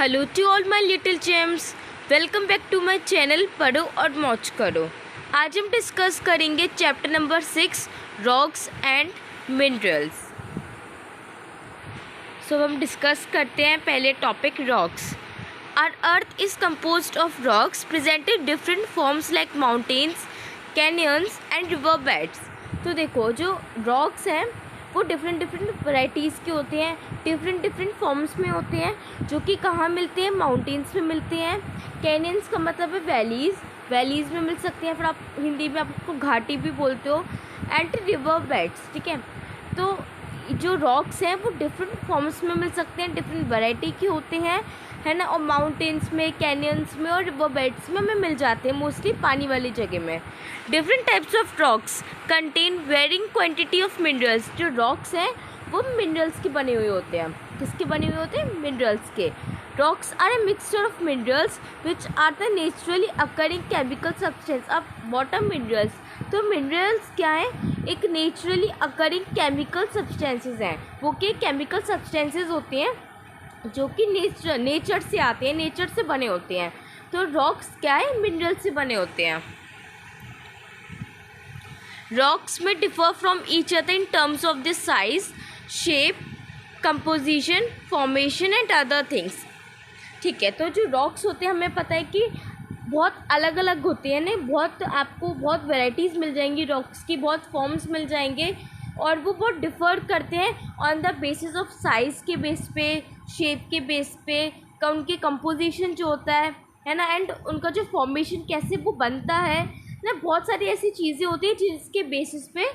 Hello to all my little gems, welcome back to my channel पढ़ो और मौज करो। आज हम डिस्कस करेंगे chapter number 6 rocks and minerals. So हम डिस्कस करते हैं पहले topic rocks. Our earth is composed of rocks presented different forms like mountains, canyons and river beds. तो देखो जो रॉक्स हैं वो डिफरेंट वैराइटीज़ के होते हैं, डिफरेंट फॉर्म्स में होते हैं, जो कि कहाँ मिलते हैं, माउंटेन्स में मिलते हैं। कैनियंस का मतलब है वैलीज़ में मिल सकते हैं, फिर आप हिंदी में आपको घाटी भी बोलते हो। एंड रिवर बेड्स, ठीक है। तो जो रॉक्स हैं वो डिफरेंट फॉर्म्स में मिल सकते हैं, डिफरेंट वैरायटी के होते हैं, है ना। और माउंटेन्स में, कैनियंस में और रिवर बेड्स में हमें मिल जाते हैं, मोस्टली पानी वाली जगह में। Different types of rocks contain varying quantity of minerals. जो रॉक्स हैं वो मिनरल्स के बने हुए होते हैं। किसके बने हुए होते हैं? मिनरल्स के। Rocks are a mixture of minerals which are the naturally occurring chemical substance. अब व्हाट आर मिनरल्स? तो मिनरल्स क्या है? एक नेचुरली अकरिंग केमिकल सब्सटेंसेस हैं। वो के केमिकल सब्सटेंसेस होते हैं जो कि नेचर से आते हैं, नेचर से बने होते हैं। तो रॉक्स क्या है? मिनरल से बने होते हैं। रॉक्स में differ from each other in terms of the size, shape, composition, formation and other things. ठीक है, तो जो रॉक्स होते हैं हमें पता है कि बहुत अलग अलग होते हैं ना, आपको बहुत वैराइटीज़ मिल जाएंगी रॉक्स की, बहुत फॉर्म्स मिल जाएंगे, और वो बहुत डिफ़र करते हैं on the basis of size के बेस पे, शेप के बेस पे, उनके कंपोजिशन जो होता है ना, एंड उनका जो फॉर्मेशन कैसे वो बनता है ना। बहुत सारी ऐसी चीज़ें होती हैं जिसके बेसिस पे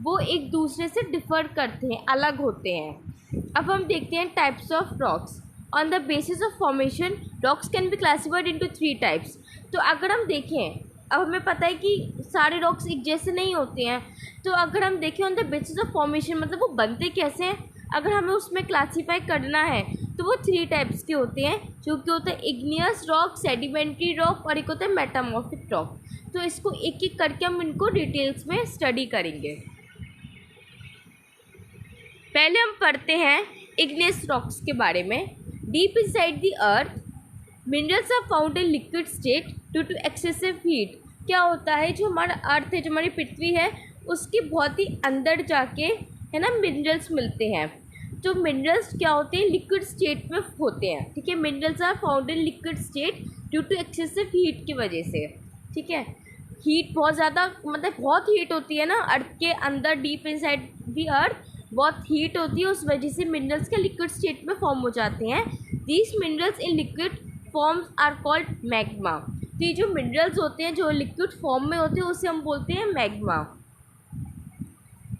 वो एक दूसरे से डिफ़र करते हैं, अलग होते हैं। अब हम देखते हैं types of rocks. On the basis of formation rocks can be classified into 3 types. तो अगर हम देखें, अब हमें पता है कि सारे रॉक्स एक जैसे नहीं होते हैं, तो अगर हम देखें on the basis of formation मतलब वो बनते कैसे हैं, अगर हमें उसमें क्लासीफाई करना है तो वो 3 टाइप्स के होते हैं, जो कि होता है इग्नियस रॉक, सेडिमेंट्री रॉक और एक होता है मेटामॉर्फिक रॉक। तो इसको एक एक करके हम इनको डिटेल्स में स्टडी करेंगे। पहले हम पढ़ते हैं इग्नियस रॉक्स के बारे में। Deep inside the earth minerals are found in liquid state due to excessive heat. क्या होता है, जो हमारा अर्थ है, जो हमारी पृथ्वी है, उसके बहुत ही अंदर जाके है ना मिनरल्स मिलते हैं। तो मिनरल्स क्या होते हैं? लिक्विड स्टेट में होते हैं, ठीक है। Minerals are found in liquid state due to excessive heat की वजह से, ठीक है। हीट बहुत ज़्यादा, मतलब बहुत हीट होती है ना अर्थ के अंदर, डीप इनसाइड द अर्थ बहुत हीट होती है, उस वजह से मिनरल्स के लिक्विड स्टेट में फॉर्म हो जाते हैं। These minerals in liquid forms are called magma. तो ये जो मिनरल्स होते हैं जो लिक्विड फॉर्म में होते हैं उसे हम बोलते हैं magma.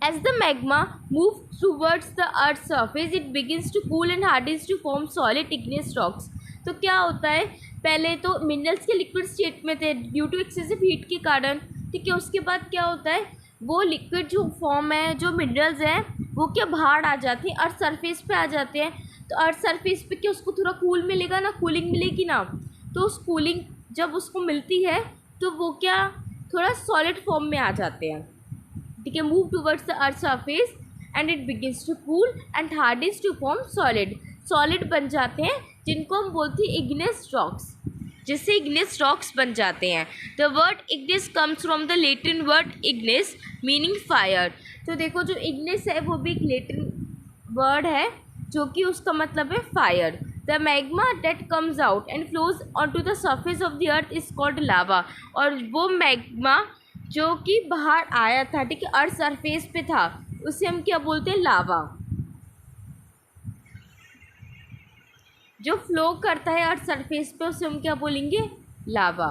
As the magma moves towards the earth's surface, it begins to cool and hardens to form solid igneous rocks. तो क्या होता है, पहले तो मिनरल्स के लिक्विड स्टेट में थे ड्यू टू एक्सेसिव हीट के कारण, ठीक है। उसके बाद क्या होता है, वो लिक्विड जो फॉर्म है, जो मिनरल्स हैं वो क्या बाहर आ जाते हैं, अर्थ सरफेस पे आ जाते हैं। तो अर्थ सरफेस पे क्या उसको थोड़ा कूल मिलेगा ना, कूलिंग मिलेगी ना। तो उस कूलिंग जब उसको मिलती है तो वो क्या थोड़ा सॉलिड फॉर्म में आ जाते हैं, ठीक है। Move towards the earth surface and it begins to cool and hardens to form solid बन जाते हैं, जिनको हम बोलते हैं इग्नियस रॉक्स, जिससे इग्नियस रॉक्स बन जाते हैं। The word igneous comes from the Latin word ignis meaning fire. तो देखो जो इग्निस है वो भी एक लैटिन वर्ड है जो कि उसका मतलब है fire. The magma that comes out and flows on to the surface of the earth is called lava. और वो मैग्मा जो कि बाहर आया था, ठीक है, अर्थ सरफेस पे था, उसे हम क्या बोलते हैं? लावा। जो फ्लो करता है अर्थ सरफेस पे उसे हम क्या बोलेंगे? Lava.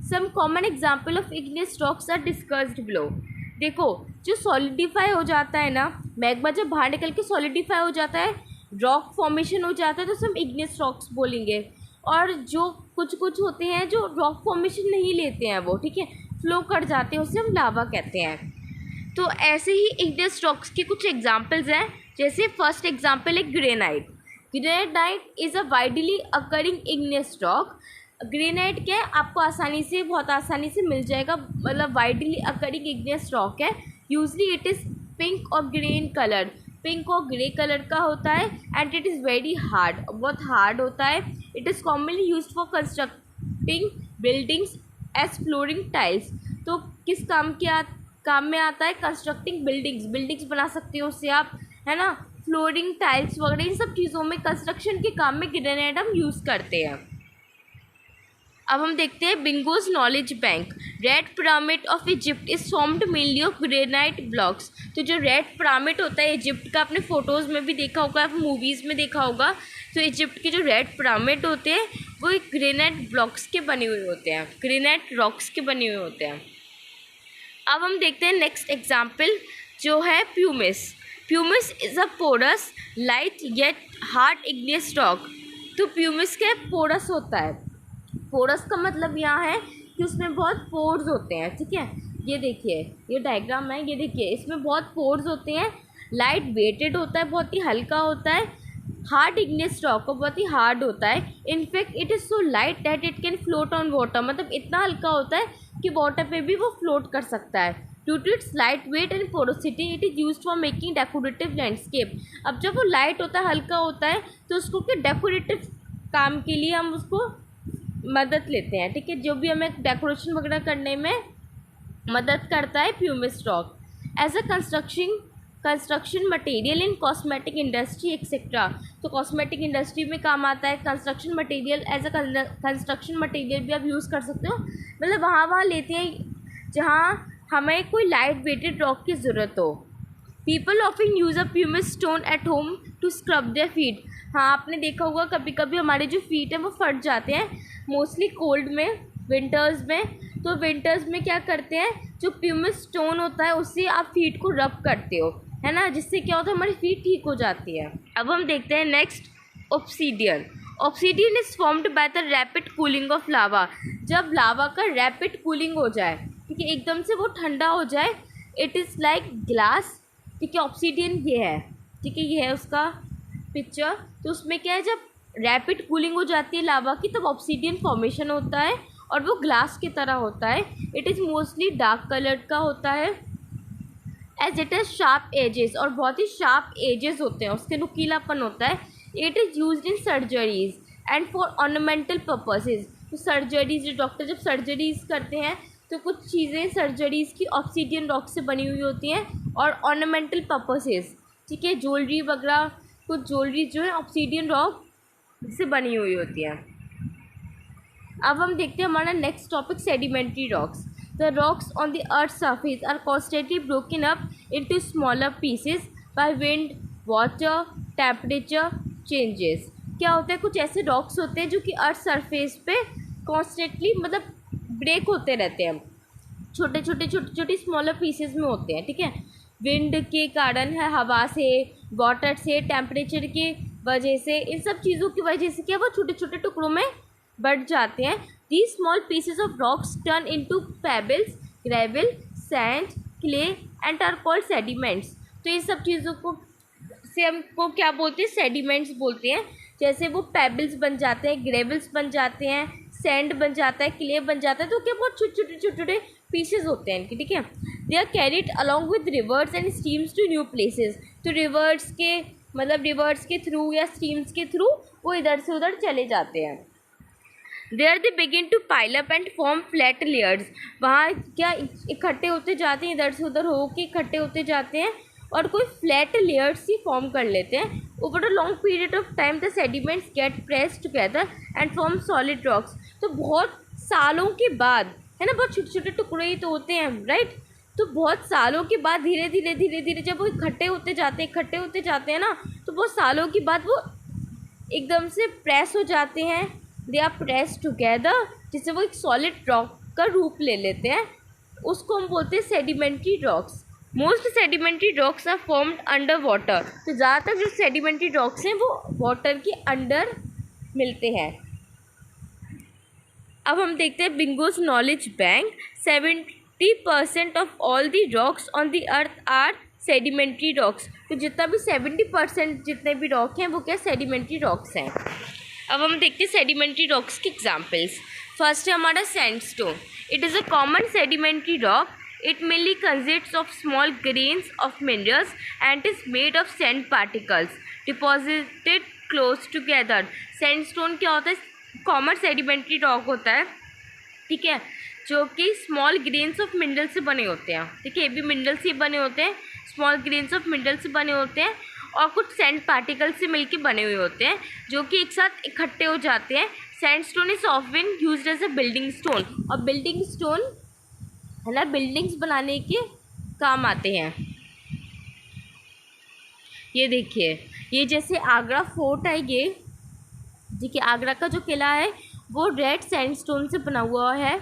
Some common example of igneous rocks are discussed below. देखो जो सॉलिडिफाई हो जाता है ना, मैग्मा जब बाहर निकल के सॉलिडिफाई हो जाता है, रॉक फॉर्मेशन हो जाता है, तो उसे हम इग्नियस रॉक्स बोलेंगे। और जो कुछ होते हैं जो रॉक फॉर्मेशन नहीं लेते हैं वो, ठीक है, फ्लो कर जाते हैं, उसे हम लावा कहते हैं। तो ऐसे ही इग्नियस रॉक्स के कुछ एग्जांपल्स हैं, जैसे फर्स्ट एग्जांपल है granite. Granite is a widely occurring igneous rock. Granite क्या है, आपको बहुत आसानी से मिल जाएगा, मतलब वाइडली अकरिंग इग्नियस रॉक है। यूजली इट इज़ पिंक और ग्रीन कलर। पिंक और ग्रे कलर का होता है and it is very hard, बहुत हार्ड होता है। It is commonly used for constructing buildings as flooring tiles. तो किस काम में आता है? कंस्ट्रक्टिंग बिल्डिंग्स बना सकते हो उससे आप, है ना। फ्लोरिंग टाइल्स वगैरह इन सब चीज़ों में, कंस्ट्रक्शन के काम में ग्रेनाइट हम यूज़ करते हैं। अब हम देखते हैं bingo's knowledge bank. Red pyramid of Egypt is formed mainly of granite blocks. तो जो रेड पिरामिड होता है इजिप्ट का, आपने फोटोज़ में भी देखा होगा, आप मूवीज़ में देखा होगा। तो इजिप्ट के जो रेड पिरामिड होते हैं वो एक ग्रेनाइट ब्लॉक्स के बने हुए होते हैं, ग्रेनाइट रॉक्स के बने हुए होते हैं। अब हम देखते हैं नेक्स्ट एग्जाम्पल जो है pumice. Pumice is a porous light yet hard igneous rock. तो प्यूमिस क्या पोरस होता है? पोरस का मतलब यहाँ है कि उसमें बहुत पोर्स होते हैं, ठीक है। ये देखिए, ये डायग्राम है, ये देखिए, इसमें बहुत पोर्स होते हैं, लाइट वेटेड होता है, बहुत ही हल्का होता है, हार्ड इग्नियस रॉक बहुत ही हार्ड होता है। In fact it is so light that it can float on water. मतलब इतना हल्का होता है कि वाटर पे भी वो फ्लोट कर सकता है। Due to its light weight and porosity it is used for making decorative landscape. अब जब वो लाइट होता है, हल्का होता है, तो उसको क्या डेकोरेटिव काम के लिए हम उसको मदद लेते हैं, ठीक है। जो भी हमें डेकोरेशन वगैरह करने में मदद करता है pumice rock. As a construction material in cosmetic industry etcetera. तो कॉस्मेटिक इंडस्ट्री में काम आता है। Construction material as a construction material भी आप यूज़ कर सकते हो। मतलब वहाँ लेते हैं जहाँ हमें कोई लाइट वेटेड रॉक की ज़रूरत हो। People often use a pumice stone at home to scrub their feet. हाँ, आपने देखा होगा कभी कभी हमारे जो फीट हैं वो फट जाते हैं, मोस्टली कोल्ड में, विंटर्स में। तो विंटर्स में क्या करते हैं, जो प्यूमिस स्टोन होता है उससे आप फीट को रब करते हो, है ना, जिससे क्या होता है हमारी फीट ठीक हो जाती है। अब हम देखते हैं next obsidian. Obsidian is formed by the rapid cooling of lava. जब लावा का रैपिड कूलिंग हो जाए, ठीक है, एकदम से वो ठंडा हो जाए, इट इज़ लाइक ग्लास, ठीक है। ऑब्सीडियन ये है, ठीक है, ये है उसका पिक्चर। तो उसमें क्या है, जब रैपिड कूलिंग हो जाती है लावा की तब ऑब्सीडियन फॉर्मेशन होता है और वो ग्लास की तरह होता है। It is mostly dark coloured का होता है as it is sharp edges, और बहुत ही शार्प एजेस होते हैं, उसके नुकीलापन होता है। It is used in surgeries and for ornamental purposes. तो सर्जरीज, डॉक्टर जब सर्जरीज करते हैं तो कुछ चीज़ें सर्जरीज की ऑब्सीडियन रॉक से बनी हुई होती हैं, और ऑर्नामेंटल पर्पसेज, ठीक है, ज्वेलरी वगैरह, कुछ ज्वेलरी जो है ऑब्सीडियन रॉक से बनी हुई होती है। अब हम देखते हैं हमारा next topic sedimentary rocks. The rocks on the earth surface are constantly broken up into smaller pieces by wind, water, temperature changes. क्या होता है, कुछ ऐसे रॉक्स होते हैं जो कि अर्थ सरफेस पे कॉन्स्टेंटली मतलब ब्रेक होते रहते हैं, छोटे स्मॉलर पीसेस में होते हैं, ठीक है। विंड के कारण है, हवा से, वाटर से, टेम्परेचर की वजह से, इन सब चीज़ों की वजह से क्या वो छोटे छोटे टुकड़ों में बढ़ जाते हैं। These small pieces of rocks turn into pebbles, gravel, sand, clay and are called sediments. तो इन सब चीज़ों को से हमको क्या बोलते हैं, सेडिमेंट्स बोलते हैं। जैसे वो पेबल्स बन जाते हैं, ग्रेवल्स बन जाते हैं, सैंड बन जाता है, क्ले बन जाता है। तो क्या बहुत छोटे छोटे पीसेस होते हैं इनके, ठीक है। They are carried along with rivers and streams to new places. तो रिवर्स के मतलब रिवर्स के थ्रू या स्ट्रीम्स के थ्रू वो इधर से उधर चले जाते हैं। There they begin to pile up and form flat layers. वहाँ क्या इकट्ठे होते जाते हैं, इधर से उधर होके इकट्ठे होते जाते हैं और कोई फ्लैट लेयर्स ही फॉर्म कर लेते हैं। Over a long period of time the sediments get pressed together and form solid rocks. तो बहुत सालों के बाद, है ना, बहुत छोटे छोटे टुकड़े ही तो होते हैं, राइट। तो बहुत सालों के बाद धीरे धीरे जब वो इकट्ठे होते जाते हैं ना, तो बहुत सालों के बाद वो एकदम से प्रेस हो जाते हैं। दे आर प्रेस टुगेदर, जिससे वो एक सॉलिड रॉक का रूप ले लेते हैं। उसको हम बोलते हैं sedimentary rocks. Most sedimentary rocks are formed under water. तो ज़्यादातर जो सेडिमेंट्री रॉक्स हैं वो वाटर के अंडर मिलते हैं। अब हम देखते हैं bingo's knowledge bank. 70% of all the rocks on the earth are sedimentary rocks. तो जितना भी 70% जितने भी रॉक हैं वो क्या सेडिमेंट्री रॉक्स हैं। अब हम देखते हैं सेडिमेंट्री रॉक्स की एग्जाम्पल्स। फर्स्ट है हमारा sandstone. It is a common sedimentary rock. It mainly consists of small grains of minerals and is made of sand particles deposited close together. Sandstone क्या होता है? कॉमन सेडिमेंट्री रॉक होता है, ठीक है, जो कि स्मॉल ग्रेन्स ऑफ मिनरल से बने होते हैं, ठीक है, ये भी मिनरल से बने होते हैं, स्मॉल ग्रेन्स ऑफ मिनरल से बने होते हैं और कुछ सैंड पार्टिकल से मिलकर बने हुए होते हैं जो कि एक साथ इकट्ठे हो जाते हैं. Sandstone is often used as a building stone. और बिल्डिंग स्टोन है ना, बिल्डिंग्स बनाने के काम आते हैं. ये देखिए, ये जैसे आगरा फोर्ट है, ये ठीक है, आगरा का जो किला है वो रेड सैंडस्टोन से बना हुआ है,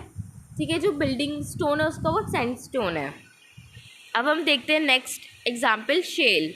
ठीक है, जो बिल्डिंग स्टोन है उसका वो सैंडस्टोन है. अब हम देखते हैं next example, shale.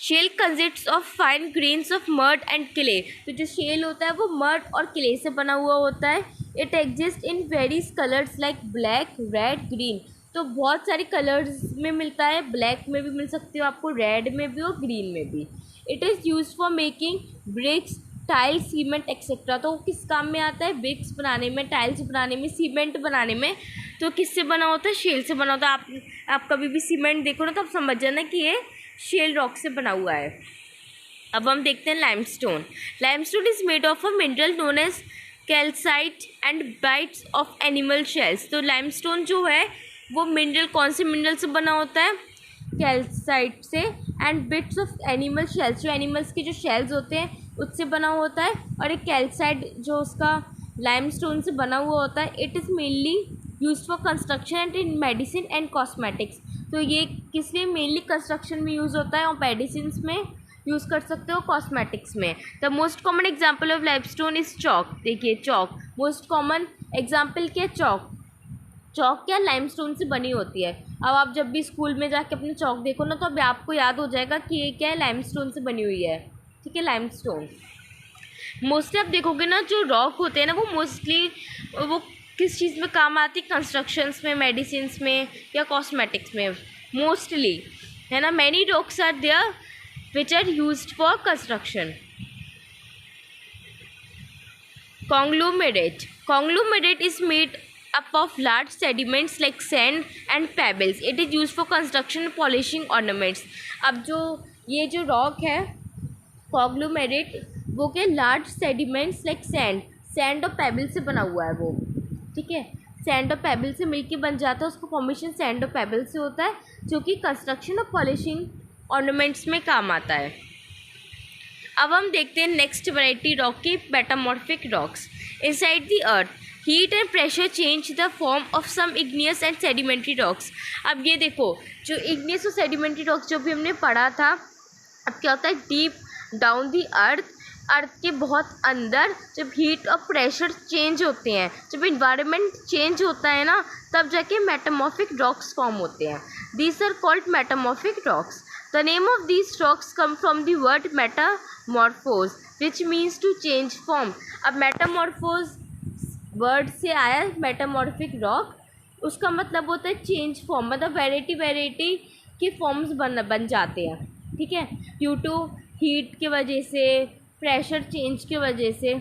Shale consists of fine grains of mud and clay. तो जो शेल होता है वो मड और क्ले से बना हुआ होता है. It exist in various colours like black, red, green. तो बहुत सारे कलर्स में मिलता है, ब्लैक में भी मिल सकते हो आपको, रेड में भी और ग्रीन में भी. It is use for making bricks, tile, cement etcetera. तो किस काम में आता है? ब्रिक्स बनाने में, टाइल्स बनाने में, सीमेंट बनाने में. तो किससे बना होता है? शेल से बना होता है. आप कभी भी सीमेंट देखो ना तो आप समझ जाना कि ये शेल रॉक से बना हुआ है. अब हम देखते हैं limestone. Limestone is made of a mineral known as calcite and bites of animal shells. तो लाइमस्टोन जो है वो मिनरल, कौन से मिनरल से बना होता है? कैल्साइट से, and bits of animal shells, जो एनिमल्स के जो शेल्स होते हैं उससे बना होता है. और एक कैल्साइट जो उसका लाइमस्टोन से बना हुआ होता है. It is mainly use for construction and in medicine and cosmetics. तो ये किस लिए? मेनली कंस्ट्रक्शन में यूज़ होता है और मेडिसिन में यूज़ कर सकते हो, कॉस्मेटिक्स में. The most common example of limestone is chalk. देखिए चॉक मोस्ट कॉमन एग्जाम्पल क्या? चॉक. चॉक क्या? लाइमस्टोन से बनी होती है. अब आप जब भी स्कूल में जाके अपने चॉक देखो ना तो अब आपको याद हो जाएगा कि ये क्या है? लाइमस्टोन से बनी हुई है, ठीक है, लाइमस्टोन. मोस्टली आप देखोगे ना जो रॉक होते हैं ना वो मोस्टली वो किस चीज़ में काम आती है? कंस्ट्रक्शंस में, मेडिसिन्स में या कॉस्मेटिक्स में मोस्टली, है ना. Many rocks are there which are used for construction. Conglomerate. Conglomerate is made up of large sediments like sand and pebbles. It is used for construction, polishing ornaments. अब जो ये जो rock है conglomerate, वो के large sediments like sand और payable से बना हुआ है वो, ठीक है, सैंड और पेबल से मिलके बन जाता है. उसका फॉर्मेशन सैंड और पेबल से होता है जो कि कंस्ट्रक्शन और पॉलिशिंग ऑर्नामेंट्स में काम आता है. अब हम देखते हैं नेक्स्ट वैरायटी रॉक की, metamorphic rocks. Inside the earth heat and pressure change the form of some igneous and sedimentary rocks. अब ये देखो जो इग्नियस और सेडिमेंट्री रॉक्स जो भी हमने पढ़ा था, अब क्या होता है? डीप डाउन द अर्थ के बहुत अंदर जब हीट और प्रेशर चेंज होते हैं, जब इन्वायरमेंट चेंज होता है ना, तब जाके मेटामॉर्फिक रॉक्स फॉर्म होते हैं. These are called metamorphic rocks. The name of these rocks come from the word metamorphose, which means to change form. अब metamorphose वर्ड से आया मेटामॉर्फिक रॉक, उसका मतलब होता है चेंज फॉर्म, मतलब वेराइटी के फॉर्म्स बन जाते हैं, ठीक है, ड्यू टू हीट की वजह से, प्रेशर चेंज की वजह से.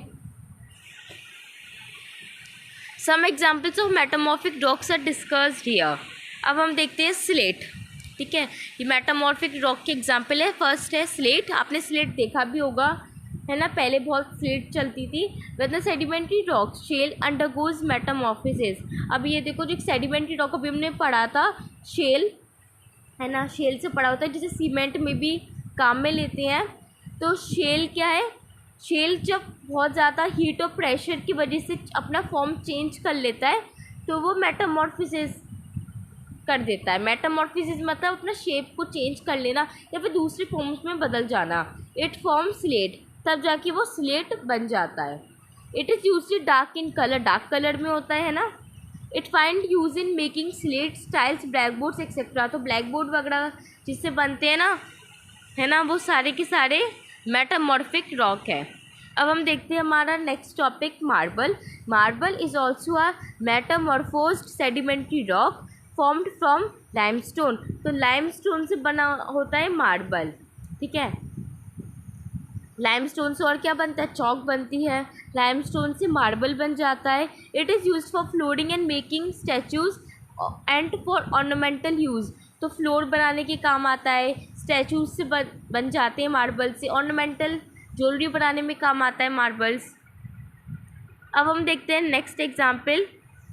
Some examples of metamorphic rocks are discussed here. अब हम देखते हैं स्लेट, ठीक है, ये मेटामॉर्फिक रॉक की एग्जाम्पल है. फर्स्ट है स्लेट. आपने स्लेट देखा भी होगा, है ना, पहले बहुत स्लेट चलती थी. When the sedimentary rock shale undergoes metamorphosis. अब ये देखो जो सेडिमेंट्री रॉक अभी हमने पढ़ा था, शेल, है ना, शेल से पढ़ा होता है, जिसे सीमेंट में भी काम में लेते हैं. तो शेल क्या है? शेल जब बहुत ज़्यादा हीट और प्रेशर की वजह से अपना फॉर्म चेंज कर लेता है तो वो मेटामॉर्फिसिस कर देता है. मेटामॉर्फिसिस मतलब अपना शेप को चेंज कर लेना या फिर दूसरी फॉर्म्स में बदल जाना. इट फॉर्म स्लेट, तब जाके वो स्लेट बन जाता है. It is used dark in colour, dark colour में होता है ना. It find use in making slate, tiles, black boards etcetera. तो ब्लैक बोर्ड वगैरह जिससे बनते हैं ना, है ना, वो सारे के सारे मेटामॉर्फिक रॉक है. अब हम देखते हैं हमारा next topic, marble. Marble is also a metamorphosed sedimentary rock formed from limestone. तो लाइमस्टोन से बना होता है मार्बल, ठीक है. लाइमस्टोन से और क्या बनता है? चॉक बनती है. लाइमस्टोन से मार्बल बन जाता है. It is used for flooring and making statues and for ornamental use, तो फ्लोर बनाने के काम आता है, स्टैचूज से बन जाते हैं मार्बल से, ऑर्नामेंटल ज्वेलरी बनाने में काम आता है मार्बल्स। अब हम देखते हैं next example,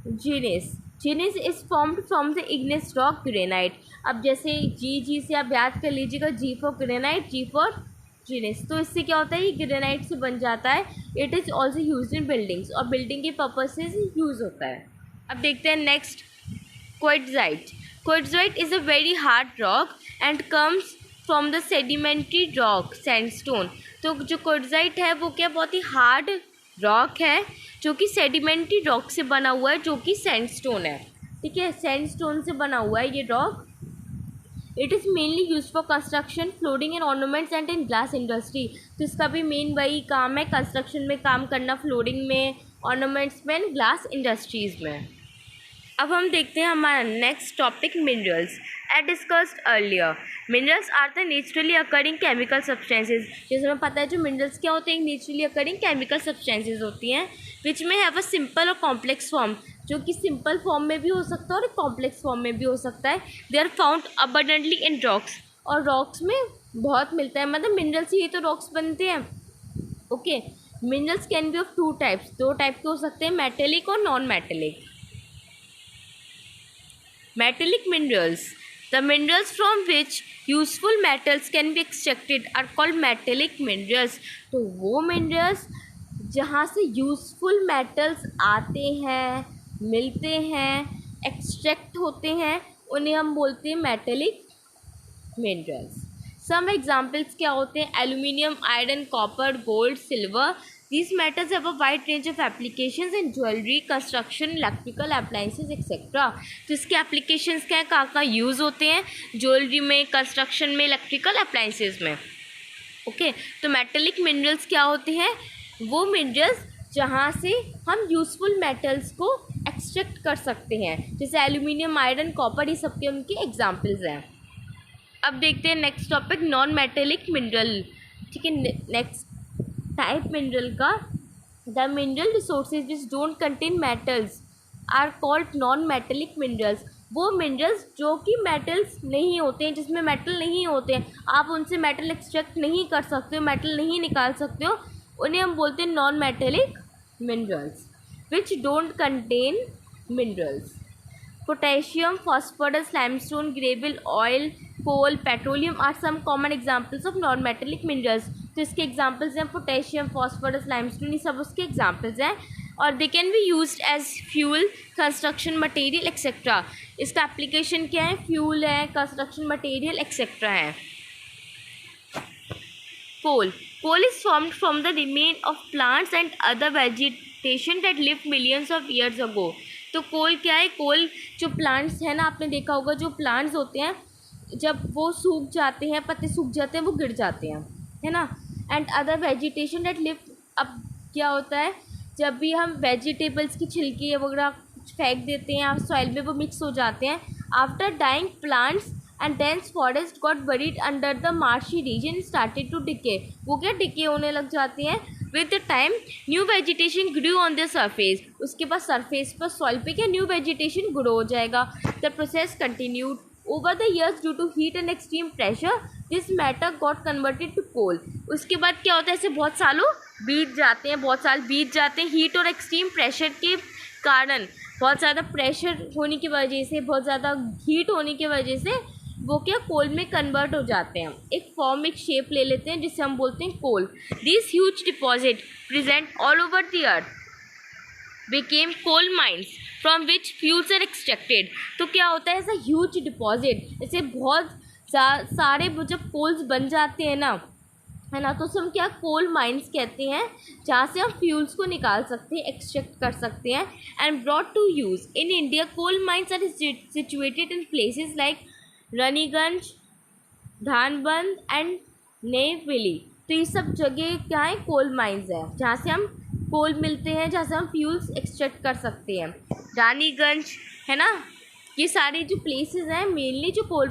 gneiss. Gneiss is formed from the igneous rock granite. अब जैसे जी से आप याद कर लीजिएगा, G for granite, G for gneiss. तो इससे क्या होता है, ये ग्रेनाइट से बन जाता है। It is also use in buildings, और बिल्डिंग के पर्पज से यूज़ होता है। अब देखते हैं next, quartzite. Quartzite is a very hard rock and comes from the sedimentary rock sandstone. तो जो क्वार्टज़ाइट है वो क्या, बहुत ही हार्ड रॉक है जो कि सेडिमेंट्री रॉक से बना हुआ है, जो कि सैंडस्टोन है। ठीक है, सैंडस्टोन से बना हुआ है ये rock. It is mainly use for construction, flooring and ornaments and in glass industry. तो इसका भी मेन वही काम है, कंस्ट्रक्शन में काम करना, फ्लोरिंग में, ऑर्नामेंट्स में एंड ग्लास इंडस्ट्रीज़ में। अब हम देखते हैं हमारा next topic, minerals. As discussed earlier, minerals are the naturally occurring chemical substances. जैसे हमें पता है जो मिनरल्स क्या होते हैं, नेचुरली अकरिंग केमिकल सब्सटेंसेज होती हैं, विच में हैव अ सिंपल और कॉम्प्लेक्स फॉर्म, जो कि सिंपल फॉर्म में भी हो सकता है और कॉम्प्लेक्स फॉर्म में भी हो सकता है। They are found abundantly in rocks, और रॉक्स में बहुत मिलता है, मतलब मिनरल्स ही तो रॉक्स बनते हैं। Okay, minerals can be of two types, दो टाइप के हो सकते हैं, मेटेलिक और non metallic. Metallic minerals. The minerals from which useful metals can be extracted are called metallic minerals. तो वो minerals जहाँ से useful metals आते हैं, मिलते हैं, extract होते हैं, उन्हें हम बोलते हैं metallic minerals. Some examples क्या होते हैं, aluminium, iron, copper, gold, silver. These metals have a wide range of applications in jewelry, construction, electrical appliances, etc. तो इसके applications क्या है, कहाँ यूज़ होते हैं, ज्वेलरी में, कंस्ट्रक्शन में, इलेक्ट्रिकल अप्लाइंसेस में। ओके, तो मेटेलिक मिनरल्स क्या होते हैं, वो मिनरल्स जहाँ से हम यूज़फुल मेटल्स को एक्सट्रैक्ट कर सकते हैं, जैसे एल्यूमिनियम, आयरन, कॉपर, ये सबके उनके एग्जाम्पल्स हैं। अब देखते हैं next topic, non metallic mineral. ठीक है, नेक्स्ट टाइप मिनरल का, the mineral resources which don't contain metals are called non metallic minerals. वो मिनरल्स जो कि मेटल्स नहीं होते हैं, जिसमें मेटल नहीं होते हैं, आप उनसे मेटल एक्सट्रैक्ट नहीं कर सकते हो, मेटल नहीं निकाल सकते हो, उन्हें हम बोलते हैं non metallic minerals. Which don't contain minerals, potassium, phosphorus, limestone, gravel, oil, coal, petroleum are some common examples of non-metallic minerals. तो इसके एग्जाम्पल्स हैं पोटेशियम, फॉस्फोरस, लाइमस्टोन, ये सब उसके एग्जाम्पल्स हैं, और they can be used as fuel, construction material etcetera. इसका application क्या है, फ्यूल है, कंस्ट्रक्शन मटेरियल एक्सेट्रा है। Coal, coal is formed from the remain of plants and other vegetation that live millions of years ago. तो coal क्या है, कोल जो plants हैं ना, आपने देखा होगा जो प्लांट्स होते हैं जब वो सूख जाते हैं, पत्ते सूख जाते हैं, वो गिर जाते हैं, है ना, and other vegetation that live. अब क्या होता है, जब भी हम वेजिटेबल्स की छिलकी वगैरह फेंक देते हैं सॉइल में, वो मिक्स हो जाते हैं। After dying plants and dense forest got buried under the marshy region started to decay. वो क्या डिके होने लग जाते हैं। With the time new vegetation grew on the surface, उसके बाद सरफेस पर सॉइल पे क्या न्यू वेजिटेशन ग्रो हो जाएगा। The process continued over the years due to heat and extreme pressure, this matter got converted to coal. उसके बाद क्या होता है, ऐसे बहुत सालों बीत जाते हैं, बहुत साल बीत जाते हैं, हीट और एक्सट्रीम प्रेशर के कारण, बहुत ज़्यादा प्रेशर होने की वजह से, बहुत ज़्यादा हीट होने की वजह से वो क्या कोल में कन्वर्ट हो जाते हैं, एक फॉर्म, एक शेप ले लेते हैं, जिसे हम बोलते हैं coal. This huge deposit present all over the earth became coal mines from which fuels are extracted। तो क्या होता है, ऐसा ह्यूज डिपॉजिट, ऐसे बहुत सारे जब कोल्स बन जाते हैं ना, है ना, तो उसे हम क्या कोल माइंस कहते हैं, जहाँ से हम फ्यूल्स को निकाल सकते हैं, एक्सट्रैक्ट कर सकते हैं, and brought to use in India. Coal mines are situated in places like Raniganj, Dhanbad and Neyveli. तो ये सब जगह क्या है, कोल माइंस है, जहाँ से हम कोल मिलते हैं, जहाँ से हम फ्यूल्स एक्सट्रैक्ट कर सकते हैं। रानीगंज, है ना, ये सारे जो प्लेसेस हैं मेनली जो कोल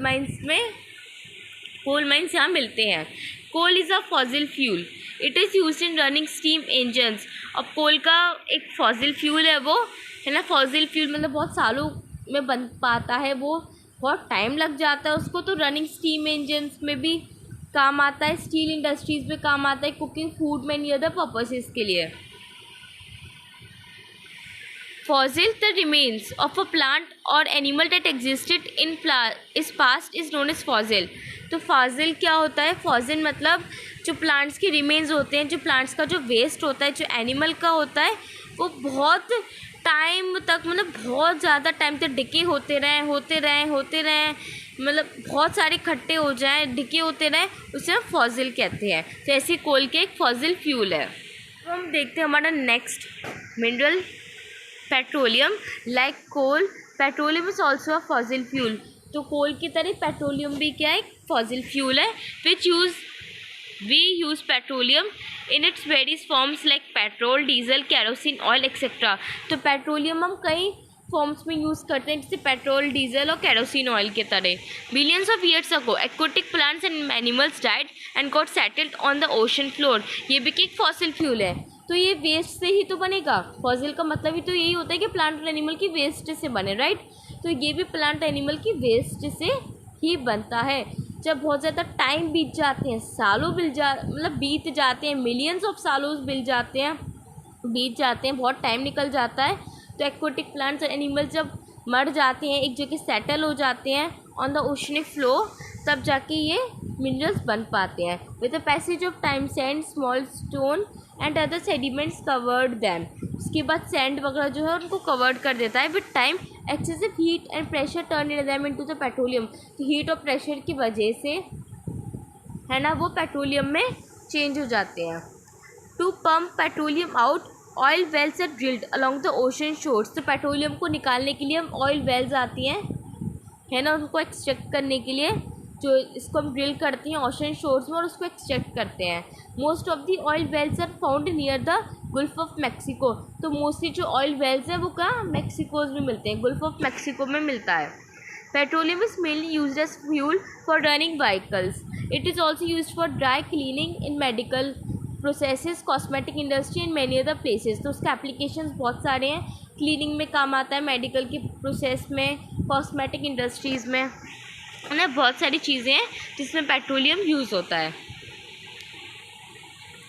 माइंस यहाँ मिलते हैं। Coal is a fossil fuel, it is used in running steam engines. अब कोल का एक फॉसिल फ्यूल है वो, है ना, फॉसिल फ्यूल मतलब बहुत सालों में बन पाता है वो बहुत टाइम लग जाता है उसको, तो रनिंग स्टीम इंजन्स में भी काम आता है, स्टील इंडस्ट्रीज़ में काम आता है, cooking, food, many other purposes के लिए। Fossil, the remains of a plant or animal that existed in is past is known as fossil। तो फॉसिल क्या होता है? फॉसिल मतलब जो प्लांट्स के रिमेन्स होते हैं, जो प्लांट्स का जो वेस्ट होता है, जो एनिमल का होता है, वो बहुत टाइम तक, मतलब बहुत ज़्यादा टाइम तक डिके होते रहें, मतलब बहुत सारे इकट्ठे हो जाएं, डिके होते रहें, उसे हम फॉसिल कहते हैं। तो ऐसे कोल के एक फॉसिल फ्यूल है। तो हम देखते हैं हमारा next mineral, petroleum. Like coal, petroleum is also a fossil fuel. तो कोल की तरह पेट्रोलियम भी क्या है? एक फॉसिल फ्यूल है। We use petroleum in its various forms like petrol, diesel, kerosene oil etcetera. तो पेट्रोलियम हम कई फॉर्म्स में यूज़ करते हैं, जैसे पेट्रोल, डीजल और केरोसिन ऑयल के तरह। Billions of years ago aquatic plants and animals died and got settled on the ocean floor. ये भी एक फॉसिल फ्यूल है। तो ये वेस्ट से ही तो बनेगा। फॉसिल का मतलब ही तो यही होता है कि प्लांट और एनिमल की वेस्ट से बने, राइट। तो ये भी प्लांट एनिमल की वेस्ट से ही बनता है। जब बहुत ज़्यादा टाइम बीत जाते हैं, सालों बीत जाते हैं, मिलियंस ऑफ सालों बीत जाते हैं, बहुत टाइम निकल जाता है, तो एक्वाटिक प्लांट्स और एनिमल्स जब मर जाते हैं, एक जगह सेटल हो जाते हैं ऑन द ओशनिक फ्लो, तब जाके ये मिनरल्स बन पाते हैं। With the passage of time sand, small stone and other sediments covered them. उसके बाद सैंड वगैरह जो है उनको कवर्ड कर देता है। With time excessive heat and pressure turn them into the petroleum. तो हीट और प्रेशर की वजह से, है ना, वो पेट्रोलियम में चेंज हो जाते हैं। To pump petroleum out, oil wells are drilled along the ocean shores. तो पेट्रोलियम को निकालने के लिए हम ऑयल वेल्स आती हैं, है ना, उनको एक्सट्रैक्ट करने के लिए, जो इसको हम ड्रिल करते हैं ओशन शोर्स में और उसको एक्सट्रैक्ट करते हैं। Most of the oil wells are found near the Gulf of Mexico. तो मोस्टली जो ऑयल वेल्स हैं वो कहाँ? मैक्सिकोज में मिलते हैं, गल्फ ऑफ मैक्सिको में मिलता है। Petroleum is mainly used as fuel for running vehicles. It is also used for dry cleaning in medical processes, cosmetic industry and many other places. तो उसके एप्लीकेशंस बहुत सारे हैं। क्लीनिंग में काम आता है, मेडिकल की प्रोसेस में, कॉस्मेटिक इंडस्ट्रीज़ में, ना बहुत सारी चीज़ें हैं जिसमें पेट्रोलियम यूज़ होता है।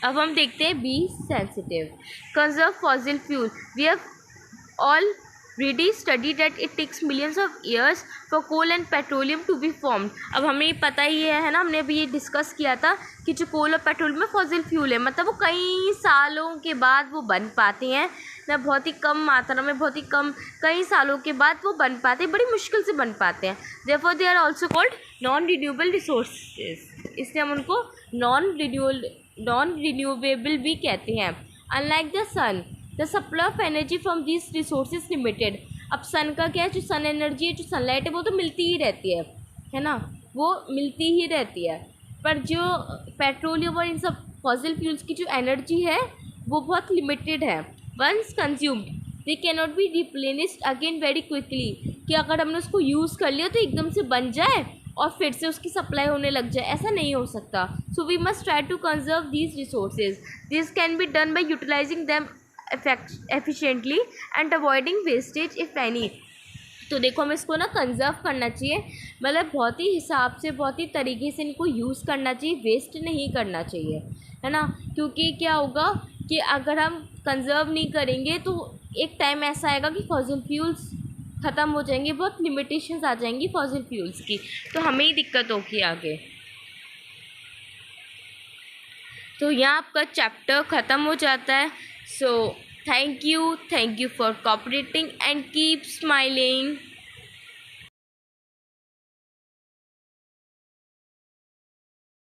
अब हम देखते हैं be sensitive, conserve fossil fuel. We have already study that it takes millions of years for coal and petroleum to be formed. अब हमें पता ही है ना, हमने अभी ये डिस्कस किया था कि जो कोल और पेट्रोलियम में फॉसिल फ्यूल है, मतलब वो कई सालों के बाद वो बन पाते हैं ना, बहुत ही कम मात्रा में, बहुत ही कम, कई सालों के बाद वो बन पाते हैं, बड़ी मुश्किल से बन पाते हैं। Therefore they are also called non renewable resources, इसलिए हम उनको नॉन रिन्यूएबल भी कहते हैं। Unlike the sun, the supply of energy from this resources limited. अब सन का क्या है, जो सन एनर्जी है, जो सनलाइट है, वो तो मिलती ही रहती है ना, वो मिलती ही रहती है। पर जो पेट्रोलियम और इन सब फॉसिल फ्यूल्स की जो एनर्जी है वो बहुत लिमिटेड है। Once consumed they can not be replenished again very quickly, कि अगर हमने उसको यूज़ कर लिया तो एकदम से बन जाए और फिर से उसकी सप्लाई होने लग जाए, ऐसा नहीं हो सकता। So we must try to conserve these resources. This can be done by utilising them efficiently and avoiding wastage if any। तो देखो हमें इसको ना कंजर्व करना चाहिए, मतलब बहुत ही हिसाब से, बहुत ही तरीके से इनको यूज़ करना चाहिए, वेस्ट नहीं करना चाहिए, है ना। क्योंकि क्या होगा कि अगर हम कंजर्व नहीं करेंगे तो एक टाइम ऐसा आएगा कि फॉसिल फ्यूल्स ख़त्म हो जाएंगे, बहुत लिमिटेशंस आ जाएंगी फॉसिल फ्यूल्स की, तो हमें ही दिक्कत होगी आगे। तो यहाँ आपका चैप्टर ख़त्म हो जाता है। So thank you for cooperating and keep smiling.